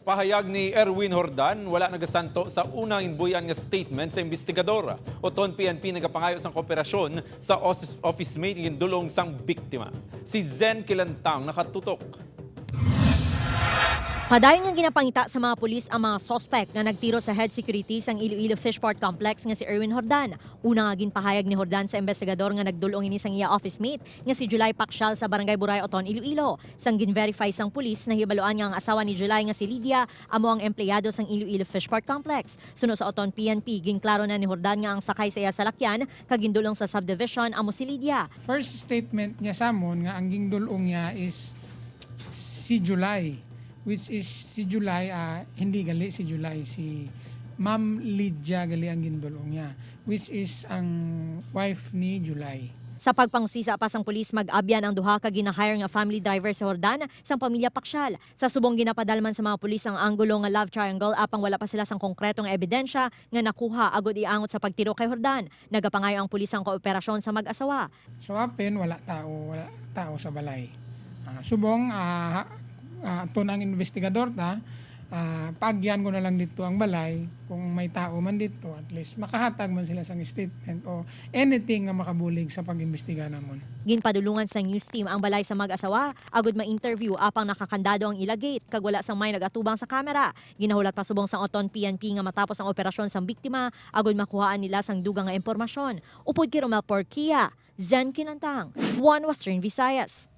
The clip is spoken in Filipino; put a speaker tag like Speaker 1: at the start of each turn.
Speaker 1: Pahayag ni Erwin Jordan, wala nagasanto sa unang inbuyan nga statement sa investigadora. Oton PNP nagapangayo sang kooperasyon sa office mate ng dulong sang biktima. Si Zen Kilantang nakatutok.
Speaker 2: Padayon nga ginapangita sa mga pulis ang mga suspect nga nagtiro sa head security sang Iloilo Fishport Complex nga si Erwin Jordan. Una nga ginpahayag ni Jordan sa investigador nga nagdulong ini sang iya office mate nga si July Paksyal sa Barangay Buray Oton, Iloilo. Sang ginverify sang pulis na hibaluan nga ang asawa ni July nga si Lydia amo ang empleyado sang Iloilo Fishport Complex. Sunod sa Oton PNP, ginklaro na ni Jordan nga ang sakay sa iya salakyan kagindulong sa subdivision amo si Lydia.
Speaker 3: First statement niya sa amon nga ang gingdulong niya is si July, which is si July, hindi gali si July, si Ma'am Lydia gali ang gindulong niya, which is ang wife ni July.
Speaker 2: Sa pagpangsisa pa sang pulis mag-abyan ang duha ka gina-hire nga family driver sa Jordan sang pamilya Paksyal. Sa subong ginapadalman sa mga pulis ang anggulo nga love triangle apang wala pa sila sang konkretong ebidensya nga nakuha agod iangot sa pagtiro kay Jordan. Nagapangayo ang pulis ang kooperasyon sa mag-asawa.
Speaker 3: So apen wala tao sa balay. Subong ito ang investigador paagyan ko na lang dito ang balay kung may tao man dito, at least makahatag man sila sang statement o anything nga makabulig sa pag-imbestiga namon.
Speaker 2: Ginpadulungan sa news team ang balay sa mag-asawa agod ma-interview apang nakakandado ang ilagate kag wala sang may nagatubang sa kamera. Ginahulat pa subong sang Oton PNP nga matapos ang operasyon sang biktima agod makuhaan nila sang dugang nga impormasyon. Upod kay Romel Porquia, Zen Kilantang, One Western Visayas.